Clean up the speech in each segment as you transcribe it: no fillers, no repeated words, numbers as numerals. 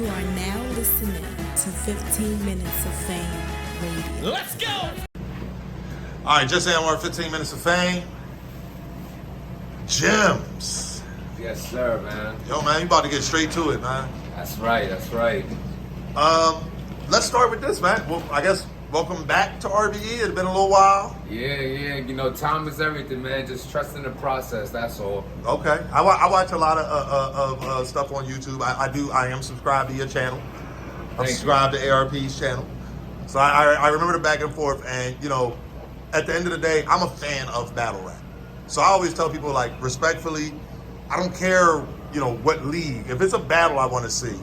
You are now listening to 15 Minutes of Fame Radio. Let's go! All right, just saying we're 15 Minutes of Fame. Jimz. Yes, sir, man. Yo, man, you about to get straight to it, man. That's right, that's right. Let's start with this, man. Well, I guess welcome back to RBE. It's been a little while. Yeah. You know, time is everything, man. Just trust in the process, that's all. Okay. I watch a lot of stuff on YouTube. I am subscribed to your channel. I'm subscribed to ARP's channel. So I remember the back and forth, and, you know, at the end of the day, I'm a fan of battle rap. So I always tell people, like, respectfully, I don't care, you know, what league. If it's a battle I want to see,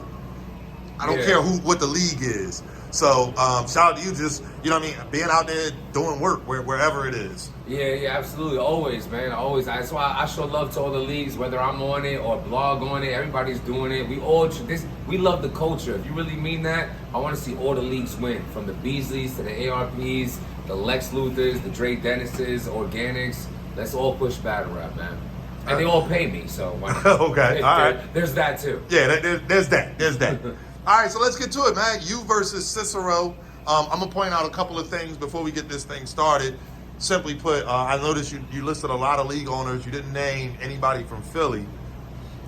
I don't care what the league is. So shout out to you, just, you know what I mean, being out there doing work wherever it is. Yeah, absolutely. Always, man. Always. That's why I show love to all the leagues, whether I'm on it or blog on it. Everybody's doing it. We love the culture. If you really mean that, I want to see all the leagues win, from the Beasleys to the ARPs, the Lex Luthers, the Dre Dennises, Organics. Let's all push battle rap, man. And they all pay me, so why not? Okay, all right. There's that too. Yeah, there's that. All right, so let's get to it, man. You versus Cicero. I'm going to point out a couple of things before we get this thing started. Simply put, I noticed you listed a lot of league owners. You didn't name anybody from Philly.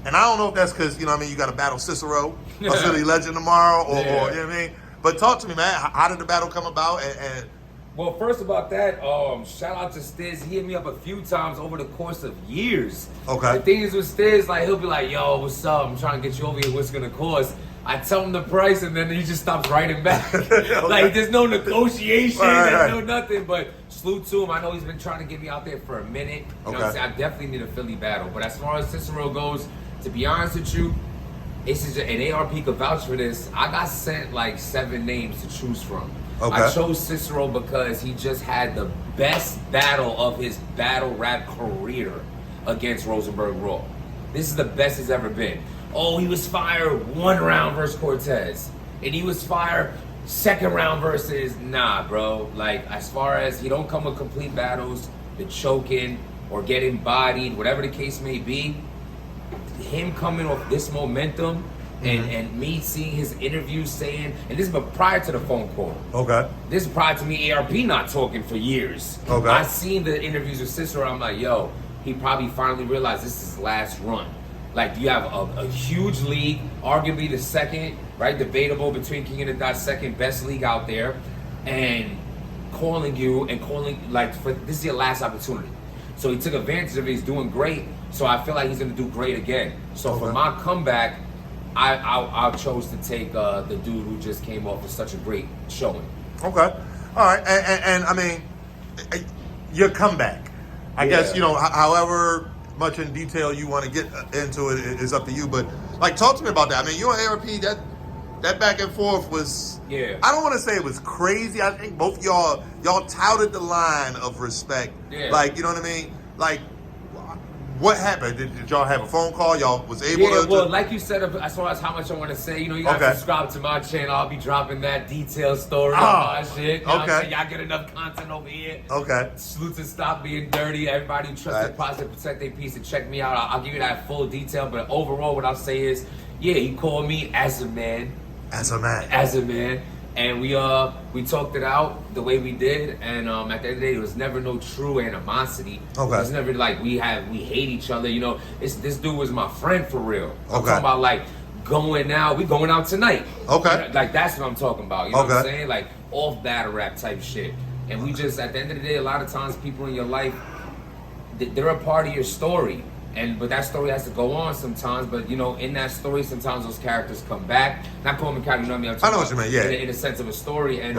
And I don't know if that's because, you know what I mean, you got to battle Cicero, a Philly legend tomorrow, or you know what I mean? But talk to me, man. How did the battle come about? And well, first about that, shout out to Stiz. He hit me up a few times over the course of years. Okay. The thing is with Stiz, like, he'll be like, yo, what's up? I'm trying to get you over here. What's it going to cost? I tell him the price, and then he just stops writing back. Okay. Like, there's no negotiation, right. there's no nothing. But salute to him. I know he's been trying to get me out there for a minute. You know what I'm saying? I definitely need a Philly battle. But as far as Cicero goes, to be honest with you, it's just, an ARP could vouch for this. I got sent like 7 names to choose from. Okay. I chose Cicero because he just had the best battle of his battle rap career against Rosenberg Raw. This is the best he's ever been. Oh, he was fire 1 round versus Cortez. And he was fire 2nd round versus, nah, bro. Like, as far as he don't come with complete battles, the choking or getting bodied, whatever the case may be, him coming off this momentum and me seeing his interviews saying, and this is prior to the phone call. Okay. This is prior to me ARP not talking for years. Okay. I seen the interviews with Cicero. I'm like, yo, he probably finally realized this is his last run. Like, you have a huge league, arguably the second, right, debatable between King and the Dot, second best league out there, and calling you and calling, like, for this is your last opportunity. So he took advantage of it. He's doing great. So I feel like he's going to do great again. So for my comeback, I chose to take the dude who just came off with such a great showing. Okay. All right. And I mean, your comeback. I guess, you know, however much in detail you want to get into it is up to you. But, like, talk to me about that. I mean, you and ARP, that back and forth was, I don't want to say it was crazy. I think both y'all touted the line of respect. Yeah. Like, you know what I mean? Like, what happened? Did y'all have a phone call? Y'all was able to... Well, like you said, as far as how much I want to say, you know, you got to subscribe to my channel. I'll be dropping that detailed story on my shit. You know what I'm saying? Y'all get enough content over here. Okay. Salute to stop being dirty. Everybody who trusts their positive, protect their peace, and check me out. I'll give you that full detail. But overall, what I'll say is, he called me as a man. As a man. And we talked it out the way we did, and at the end of the day, there was never no true animosity. Okay. It was never like we hate each other. You know, this dude was my friend for real. I'm talking about, like, we going out tonight. Okay. You know, like, that's what I'm talking about. You know what I'm saying? Like, off battle rap type shit. And we just, at the end of the day, a lot of times people in your life, they're a part of your story. But that story has to go on sometimes. But, you know, in that story, sometimes those characters come back. Not calling them characters, you know what I mean? I know what you mean, yeah. In a sense of a story. And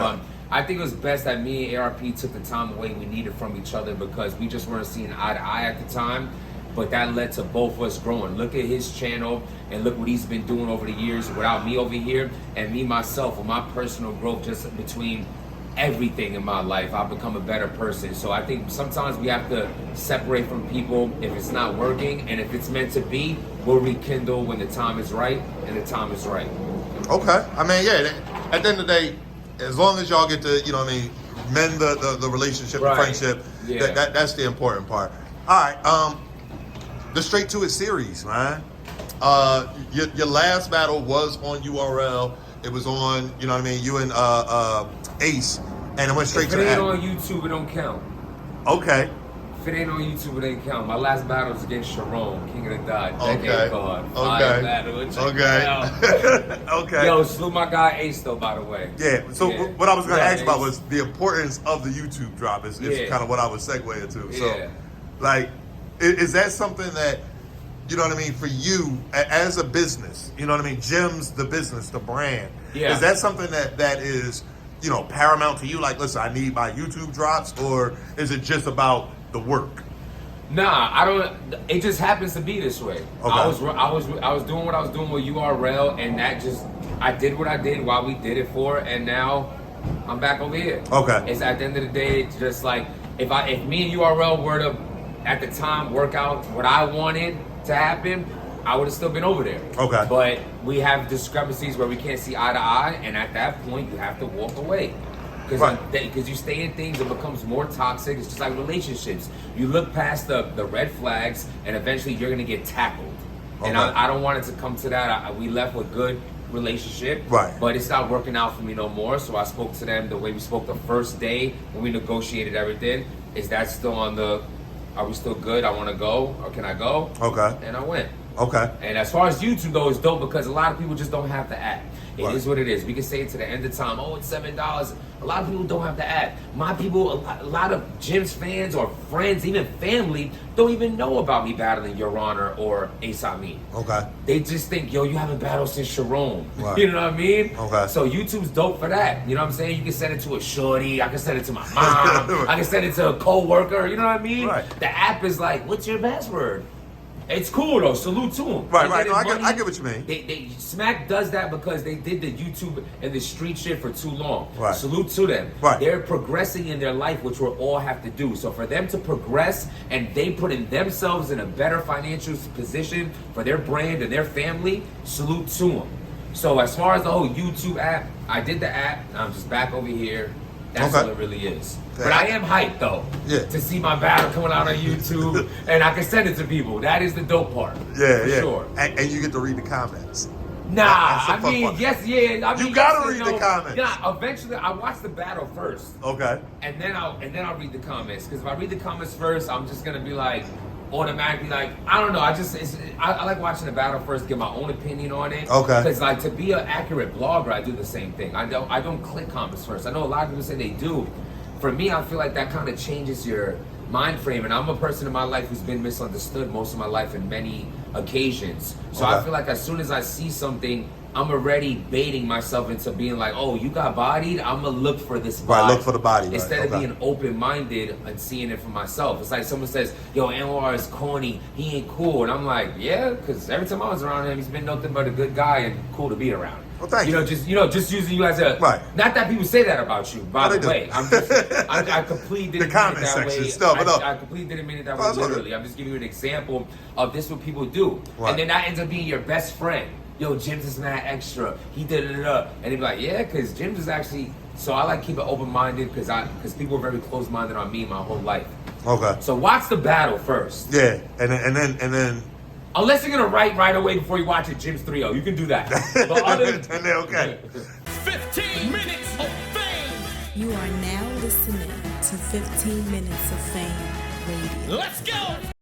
I think it was best that me and ARP took the time away we needed from each other, because we just weren't seeing eye to eye at the time. But that led to both of us growing. Look at his channel and look what he's been doing over the years without me over here. And me, myself, with my personal growth just between everything in my life, I've become a better person. So I think sometimes we have to separate from people if it's not working, and if it's meant to be, we'll rekindle when the time is right, and the time is right. Okay. I mean, at the end of the day, as long as y'all get to, you know what I mean, mend the relationship, the friendship, that's the important part. All right, the Straight to It series, man. Your last battle was on URL. It was on, you know what I mean, you and Ace, and it went straight If to it the ain't app. on YouTube, it don't count. Okay. If it ain't on YouTube, it ain't count. My last battle was against Sharon, King of the Dot. Okay. Okay. Okay. Yo, salute my guy Ace though, by the way. Yeah. So what I was going to ask about Ace. was the importance of the YouTube drop. Is kind of what I was segueing to. So, Yeah. like, is that something that, you know what I mean, for you as a business? You know what I mean, Jimz, the business, the brand. Yeah. Is that something that is, you know, paramount to you? Like, listen, I need my YouTube drops, or is it just about the work? Nah, I don't. It just happens to be this way. Okay. I was doing what I was doing with URL, and that just I did what I did while we did it for, and now I'm back over here. Okay. It's at the end of the day, it's just like if me and URL were to at the time work out what I wanted to happen, I would have still been over there. Okay. But we have discrepancies where we can't see eye to eye, and at that point, you have to walk away. Because you stay in things, it becomes more toxic. It's just like relationships. You look past the red flags, and eventually you're gonna get tackled. Okay. And I don't want it to come to that. We left with good relationship, right? But it's not working out for me no more. So I spoke to them the way we spoke the first day when we negotiated everything. Is that still on the? Are we still good? I want to go, or can I go? Okay. And I went. Okay. And as far as YouTube though, it's dope because a lot of people just don't have the app. It Right. is what it is. We can say it to the end of time. Oh, it's $7. A lot of people don't have the app. My people, a lot of Jimz fans or friends, even family, don't even know about me battling Your Honor or Ace Amin. Okay. They just think, yo, you haven't battled since Sharon. Right. You know what I mean? Okay. So YouTube's dope for that. You know what I'm saying? You can send it to a shorty. I can send it to my mom. I can send it to a co-worker. You know what I mean? Right. The app is like, what's your password? It's cool though. Salute to them. Right. No, I get what you mean. Smack does that because they did the YouTube and the street shit for too long. Right. Salute to them. Right. They're progressing in their life, which we all have to do. So for them to progress and they putting themselves in a better financial position for their brand and their family, salute to them. So as far as the whole YouTube app, I did the app. And I'm just back over here. That's all it really is. Okay. But I am hyped though to see my battle coming out on YouTube and I can send it to people. That is the dope part. Yeah, for sure. And you get to read the comments. Nah, That's the I fun mean, part. yes, yeah. I mean, You gotta yes and read the no. comments. Yeah, eventually I watch the battle first. Okay. And then I'll read the comments. Because if I read the comments first, I'm just gonna be like automatically like, I don't know. I like watching the battle first, get my own opinion on it. Okay. Because like to be an accurate blogger, I do the same thing. I don't click comments first. I know a lot of people say they do. For me, I feel like that kind of changes your mind frame, and I'm a person in my life who's been misunderstood most of my life in many occasions. So I feel like as soon as I see something, I'm already baiting myself into being like, oh, you got bodied? I'm gonna look for this body. Right, look for the body. Right. Instead of being open-minded and seeing it for myself. It's like someone says, yo, Anwar is corny, he ain't cool. And I'm like, yeah, because every time I was around him, he's been nothing but a good guy and cool to be around. Well, thank you. Just using you as a not that people say that about you, by the way. I completely didn't mean it that way. I completely didn't mean it that way literally. I'm just giving you an example of this what people do. Right. And then that ends up being your best friend. Yo, Jimz is mad extra. He did it up. And they'd be like, yeah, because Jimz is actually so I like keep it open-minded because people are very close-minded on me my whole life. Okay. So watch the battle first. Yeah. And then unless you're gonna write right away before you watch it, Jimz 3-0. You can do that. But other than and then okay. 15 minutes of fame. You are now listening to 15 Minutes of Fame Radio. Let's go.